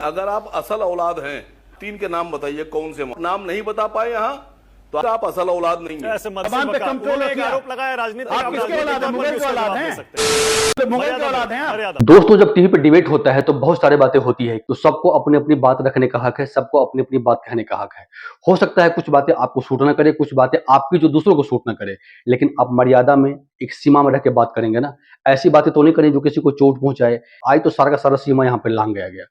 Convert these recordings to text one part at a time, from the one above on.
अगर आप असल औलाद हैं, 3 के नाम बताइए, कौन से नाम नहीं बता पाए यहाँ तो आप असल औलाद नहीं है। जबान पे कंट्रोल आरोप लगाया, राजनीति आप किसके औलाद हैं? मुगल के औलाद हैं, मुगल के औलाद हैं। दोस्तों, जब टीवी पे डिबेट होता है तो बहुत सारे बातें होती है, तो सबको अपनी अपनी बात रखने का हक है, सबको अपनी अपनी बात कहने का हक है। हो सकता है कुछ बातें आपको सूट ना करे, कुछ बातें आपकी जो दूसरों को सूट ना करे, लेकिन आप मर्यादा में, एक सीमा में रह के बात करेंगे ना। ऐसी बातें तो नहीं करें जो किसी को चोट पहुंचाए। आज तो सारा का सारा सीमा यहाँ पे लांघ गया।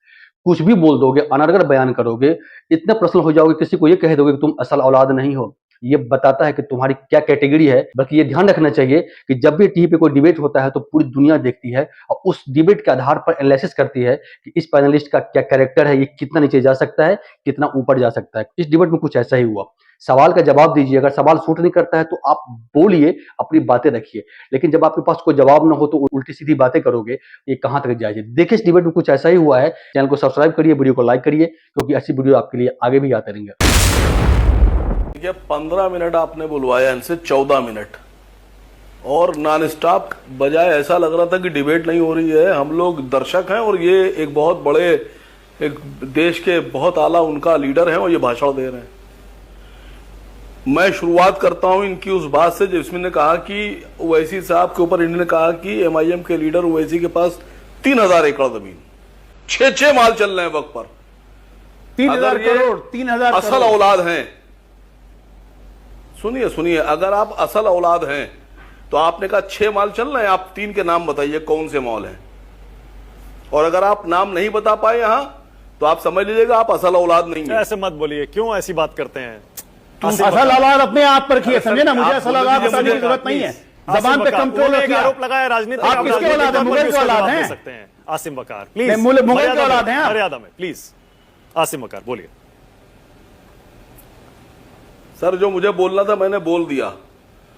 कुछ भी बोल दोगे, अनर्गल बयान करोगे, इतने पर्सनल हो जाओगे, किसी को ये कह दोगे कि तुम असल औलाद नहीं हो। ये बताता है कि तुम्हारी क्या कैटेगरी है। बल्कि ये ध्यान रखना चाहिए कि जब भी टीवी पे कोई डिबेट होता है तो पूरी दुनिया देखती है और उस डिबेट के आधार पर एनालिसिस करती है कि इस पैनलिस्ट का क्या कैरेक्टर है, ये कितना नीचे जा सकता है, कितना ऊपर जा सकता है। इस डिबेट में कुछ ऐसा ही हुआ। सवाल का जवाब दीजिए, अगर सवाल सूट नहीं करता है तो आप बोलिए, अपनी बातें रखिए, लेकिन जब आपके पास कोई जवाब ना हो तो उल्टी सीधी बातें करोगे, ये कहां तक जाएगी। देखिए, इस डिबेट में कुछ ऐसा ही हुआ है। चैनल को सब्सक्राइब करिए, वीडियो को लाइक करिए, क्योंकि ऐसी वीडियो आपके लिए आगे भी आते रहेंगे। 15 मिनट आपने बुलवाया, इनसे 14 मिनट और नॉन स्टॉप बजाय ऐसा लग रहा था कि डिबेट नहीं हो रही है। हम लोग दर्शक हैं और ये एक बहुत बड़े, एक देश के बहुत आला उनका लीडर है और ये भाषण दे रहे हैं। मैं शुरुआत करता हूं इनकी उस बात से जिसमें ने कहा कि ओवैसी साहब के ऊपर इन्होंने कहा कि एमआईएम के लीडर ओवैसी के पास 3000 एकड़ जमीन, 6 माल चल रहे हैं वक्त पर, 3000 करोड़, 3000 असल औलाद हैं। सुनिए, अगर आप असल औलाद हैं तो आपने कहा 6 माल चल रहे हैं, आप 3 के नाम बताइए कौन से मॉल हैं। और अगर आप नाम नहीं बता पाए यहां तो आप समझ लीजिएगा आप असल औलाद नहीं है। ऐसे मत बोलिए, क्यों ऐसी बात करते हैं? असल औलाद अपने आप पर रखिए, समझे ना। मुझे असल औलाद बताने की जरूरत नहीं है। जबान पे कंट्रोल आरोप लगाया, राजनीति आप किसके औलाद हैं? मुगल के औलाद हैं। आसिम वकार प्लीज, मुगल के औलाद हैं, मर्यादा में प्लीज। आसिम वकार बोलिए। सर, जो मुझे बोलना था मैंने बोल दिया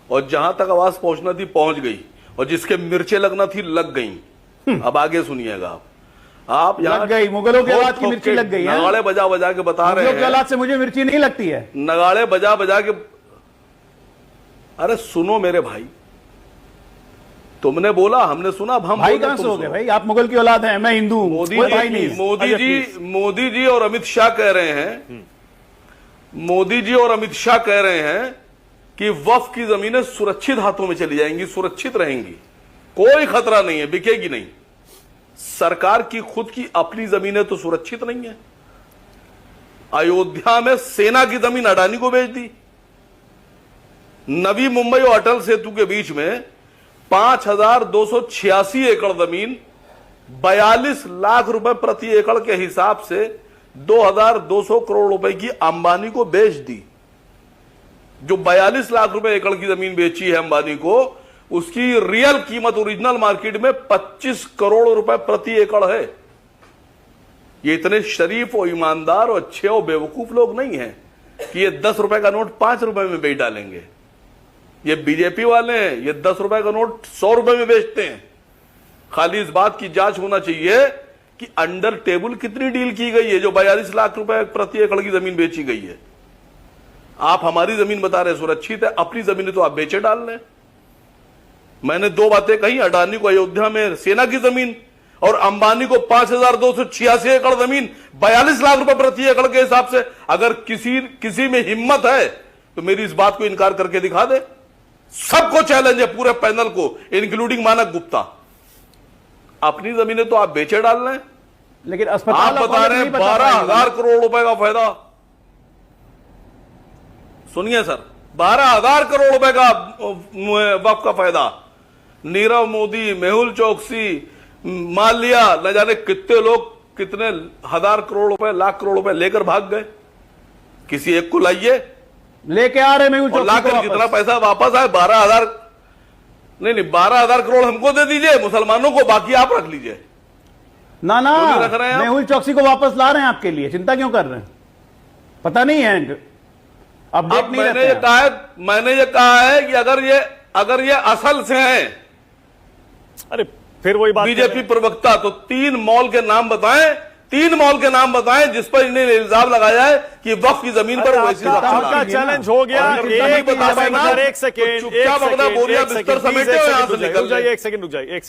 और जहां तक आवाज पहुंचना थी पहुंच गई और जिसके मिर्चे लगना थी लग गई। अब आगे सुनिएगा। आप यहाँ लग गई, मुगलों के औलाद की मिर्ची लग गई है। नगाड़े बजा बजा के बता रहे हैं, मुगलों के औलाद से मुझे मिर्ची नहीं लगती है। नगाड़े बजा बजा के, अरे सुनो मेरे भाई, तुमने बोला हमने सुना, अब हम भाई कहां से हो गए भाई? आप मुगल की औलाद हैं, मैं हिंदू। मोदी जी और अमित शाह कह रहे हैं, मोदी जी और अमित शाह कह रहे हैं कि वक्फ की जमीनें सुरक्षित हाथों में चली जाएंगी, सुरक्षित रहेंगी, कोई खतरा नहीं है, बिकेगी नहीं। सरकार की खुद की अपनी जमीनें तो सुरक्षित नहीं है। अयोध्या में सेना की जमीन अडानी को बेच दी। नवी मुंबई और अटल सेतु के बीच में 5286 एकड़ जमीन 42 लाख रुपए प्रति एकड़ के हिसाब से 2200 करोड़ रुपए की अंबानी को बेच दी। जो 42 लाख रुपए एकड़ की जमीन बेची है अंबानी को, उसकी रियल कीमत ओरिजिनल मार्केट में 25 करोड़ रुपए प्रति एकड़ है। ये इतने शरीफ और ईमानदार और अच्छे और बेवकूफ लोग नहीं हैं कि ये 10 रुपए का नोट 5 रुपए में बेच डालेंगे। ये बीजेपी वाले हैं, ये 10 रुपए का नोट 100 रुपए में बेचते हैं। खाली इस बात की जांच होना चाहिए कि अंडर टेबल कितनी डील की गई है जो 42 लाख रुपए प्रति एकड़ की जमीन बेची गई है। आप हमारी जमीन बता रहे सुरक्षित है, अपनी जमीन तो आप बेचे डाल रहे हैं। मैंने 2 बातें कही, अडानी को अयोध्या में सेना की जमीन और अंबानी को 5286 एकड़ जमीन 42 लाख रुपए प्रति एकड़ के हिसाब से। अगर किसी में हिम्मत है तो मेरी इस बात को इनकार करके दिखा दे। सबको चैलेंज है, पूरे पैनल को, इंक्लूडिंग मानक गुप्ता। अपनी जमीनें तो आप बेचे डाल रहे हैं, लेकिन आप बता रहे हैं 12,000 करोड़ रुपए का फायदा। सुनिए सर, 12,000 करोड़ रुपए का वक्फ का फायदा। नीरव मोदी, मेहुल चौकसी, माल्या, न जाने कितने लोग कितने हजार करोड़ रुपए, लाख करोड़ रुपए लेकर भाग गए। किसी एक को लाइए, लेके आ रहे मेहुल चौकसी लाकर जितना पैसा वापस आए 12,000 नहीं 12,000 करोड़ हमको दे दीजिए, मुसलमानों को, बाकी आप रख लीजिए। ना रख रहे हैं मेहुल चौकसी को वापस ला रहे हैं आपके लिए, चिंता क्यों कर रहे हैं? पता नहीं है, अपडेट नहीं। मैंने ये कहा है कि अगर ये असल से हैं, अरे फिर वही बात, बीजेपी प्रवक्ता तो 3 मॉल के नाम बताएं, 3 मॉल के नाम बताएं जिस पर इन्हें इल्जाम लगाया है कि वक्फ की जमीन पर वैसी आपका चैलेंज हो गया। एक सेकेंड रुक जाइए।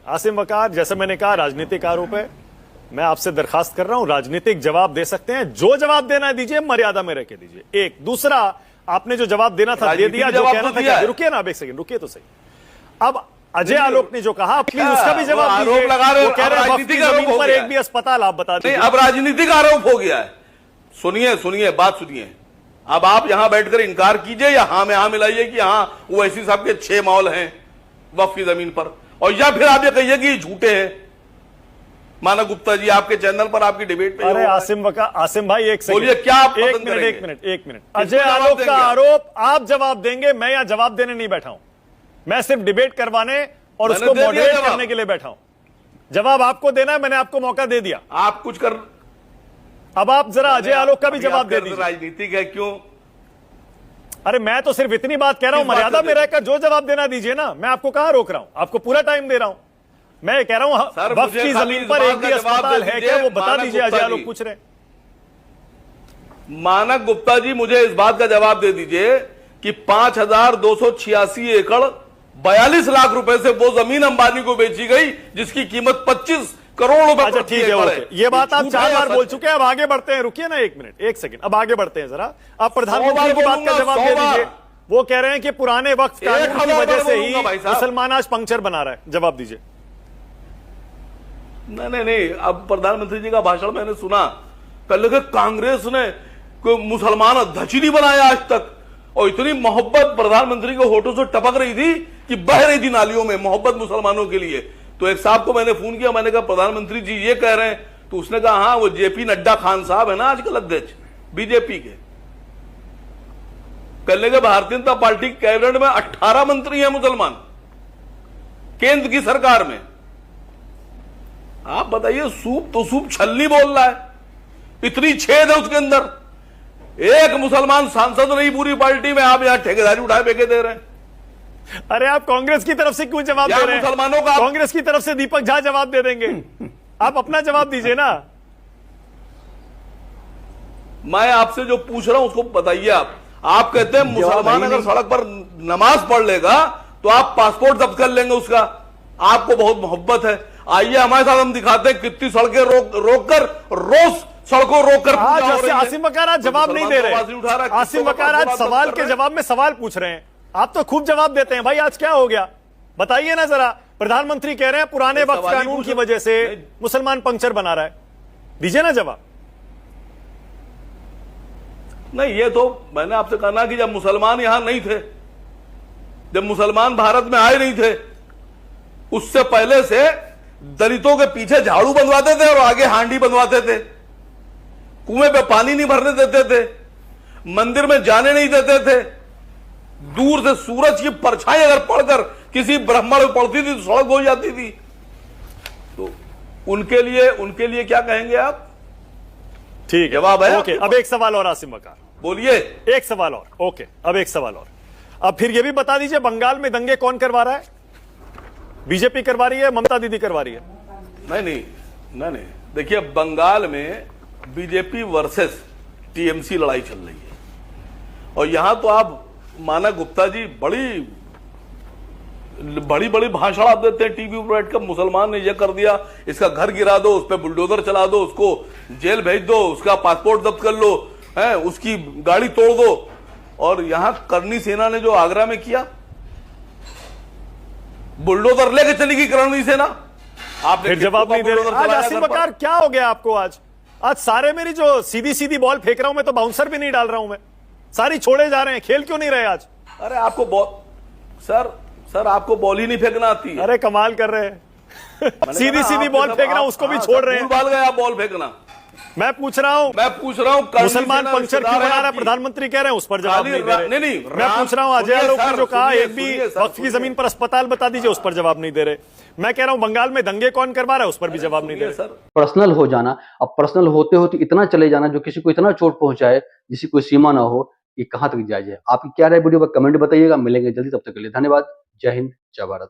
आसिम वकार, जैसे मैंने कहा राजनीतिक आरोप है, मैं आपसे दरखास्त कर रहा हूं, राजनीतिक जवाब दे सकते हैं, जो जवाब देना है दीजिए, मर्यादा में रह के दीजिए। एक दूसरा, आपने जो जवाब देना था दे दिया, जो कहना था क्या, रुकिए ना आप एक सेकंड, रुकिए तो सही। अब अजय आलोक ने जो कहा, प्लीज उसका भी जवाब दीजिए। आरोप लगा रहे हो, वो कह रहे हैं वक्फ की जमीन पर एक भी अस्पताल आप बता दीजिए। अब राजनीतिक आरोप हो गया है। सुनिए सुनिए, बात सुनिए। अब आप यहां बैठकर इनकार कीजिए या हाँ में हाँ मिलाइए कि हाँ ओवैसी साहब के 6 मॉल हैं वक्फ की जमीन पर, और या फिर आप ये कहिए कि झूठे हैं। मानव गुप्ता जी आपके चैनल पर आपकी डिबेट पे अरे आसिम भाई एक सेकंड, बोलिए, क्या आप एक पसंद मिनट करेंगे? एक मिनट। अजय आलोक का आरोप आप जवाब देंगे, मैं यहां जवाब देने नहीं बैठा हूं, मैं सिर्फ डिबेट करवाने और उसको मॉडरेट करने के लिए बैठा हूं। जवाब आपको देना है, मैंने आपको मौका दे दिया, आप कुछ कर। अब आप जरा अजय आलोक का भी जवाब दे दीजिए। राजनीतिक है क्यों? अरे मैं तो सिर्फ इतनी बात कह रहा हूं, मर्यादा में रहकर जो जवाब देना दीजिए ना, मैं आपको कहां रोक रहा हूं, आपको पूरा टाइम दे रहा हूं। मैं कह रहा हूं वक्फ की जमीन पर एक भी अस्पताल है क्या, वो बता दीजिए। अजय आलोक पूछ रहे हैं। मानक गुप्ता जी मुझे इस बात का जवाब दे दीजिए कि 5,286 एकड़ 42 लाख रुपए से वो जमीन अंबानी को बेची गई जिसकी कीमत 25 करोड़ रुपए। अच्छा ठीक है, ओके, ये बात आप 4 बार बोल चुके हैं, अब आगे बढ़ते हैं। रुकिए ना एक मिनट, एक सेकंड, अब आगे बढ़ते हैं जरा। आप प्रधानमंत्री की बात का जवाब दे दीजिए। वो कह रहे हैं कि पुराने वक्फ कानून की वजह से ही मुसलमान आज पंक्चर बना रहा है, जवाब दीजिए। नहीं, अब प्रधानमंत्री जी का भाषण मैंने सुना, पहले कि कांग्रेस ने कोई मुसलमान अध्यक्ष ही नहीं बनाया आज तक, और इतनी मोहब्बत प्रधानमंत्री के होठों से टपक रही थी कि बह रही थी नालियों में मोहब्बत मुसलमानों के लिए। तो एक साहब को मैंने फोन किया, मैंने कहा प्रधानमंत्री जी ये कह रहे हैं, तो उसने कहा हाँ वो जेपी नड्डा खान साहब है ना आजकल अध्यक्ष बीजेपी के, कहने के भारतीय जनता पार्टी कैबिनेट में 18 मंत्री हैं मुसलमान, केंद्र की सरकार में। आप बताइए, सूप तो सूप छलनी बोल रहा है, इतनी छेद है उसके अंदर, एक मुसलमान सांसद नहीं पूरी पार्टी में, आप यहां ठेकेदारी उठाए फेंके दे रहे हैं। अरे आप कांग्रेस की तरफ से क्यों जवाब दे रहे हैं? मुसलमानों का कांग्रेस की तरफ से दीपक झा जवाब दे देंगे, आप अपना जवाब दीजिए ना। मैं आपसे जो पूछ रहा हूं उसको बताइए। आप कहते हैं मुसलमान अगर सड़क पर नमाज पढ़ लेगा तो आप पासपोर्ट जब्त कर लेंगे उसका, आपको बहुत मोहब्बत है। आइए हमारे साथ, हम दिखाते हैं कितनी सड़कें रोक कर रोज सड़कों रोककर आसिम वकार आज जवाब नहीं दे रहे। आसिम वकार आज सवाल के जवाब में सवाल पूछ रहे हैं, आप तो खूब जवाब देते हैं भाई, आज क्या हो गया बताइए ना जरा। प्रधानमंत्री कह रहे हैं पुराने वक्फ कानून की वजह से मुसलमान पंक्चर बना रहा है, दीजिए ना जवाब। नहीं, ये तो मैंने आपसे कहा ना कि जब मुसलमान यहां नहीं थे, जब मुसलमान भारत में आए नहीं थे, उससे पहले से दलितों के पीछे झाड़ू बनवाते थे और आगे हांडी बनवाते थे, कुएं पे पानी नहीं भरने देते थे, मंदिर में जाने नहीं देते थे, दूर से सूरज की परछाई अगर पड़कर किसी ब्राह्मण में पड़ती थी तो सड़क हो जाती थी। तो उनके लिए क्या कहेंगे आप? ठीक है, जवाब है। ओके, अब एक सवाल और आसिम वकार, बोलिए। एक सवाल और, ओके, अब एक सवाल और। अब फिर यह भी बता दीजिए, बंगाल में दंगे कौन करवा रहा है? बीजेपी करवा रही है, ममता दीदी करवा रही है? नहीं, देखिए बंगाल में बीजेपी वर्सेस टीएमसी लड़ाई चल रही है, और यहां तो आप मानक गुप्ता जी बड़ी बड़ी भाषण आप देते हैं टीवी पर बैठकर, मुसलमान ने यह कर दिया, इसका घर गिरा दो, उस पर बुलडोजर चला दो, उसको जेल भेज दो, उसका पासपोर्ट जब्त कर लो, है उसकी गाड़ी तोड़ दो। और यहां करनी सेना ने जो आगरा में किया, बुलडोजर लेके चली गई करनी सेना, आपने फिर जवाब नहीं दे रहे। आज आसिम वकार क्या हो गया आपको? आज सारे मेरी जो सीधी सीधी बॉल फेंक रहा हूं मैं, तो बाउंसर भी नहीं डाल रहा हूं मैं, सारी छोड़े जा रहे हैं, खेल क्यों नहीं रहे आज? अरे आपको बॉल सर आपको बॉल ही नहीं फेंकना आती है। अरे कमाल कर रहे हैं, सीधी सीधी बॉल फेंकना उसको भी छोड़ रहे हैं। भूल गए आप बॉल फेंकना। मैं पूछ रहा हूं मुसलमान पंक्चर क्यों बना रहा है, प्रधानमंत्री कह रहे हैं, उस पर जवाब नहीं दे रहे। नहीं, मैं पूछ रहा हूं, अजय आलोक ने जो कहा एक भी वक्फ की जमीन पर अस्पताल बता दीजिए, उस पर जवाब नहीं दे रहे। मैं कह रहा हूं बंगाल में दंगे कौन करवा रहा है, उस पर भी जवाब नहीं दे रहे। पर्सनल हो जाना, अब पर्सनल होते होते इतना चले जाना जो किसी को इतना चोट पहुंचाए जिसकी कोई सीमा ना हो, ये कहां तक जायज है? आपकी क्या राय वीडियो पर कमेंट बताइएगा। मिलेंगे जल्दी, तब तक के लिए धन्यवाद। जय हिंद, जय भारत।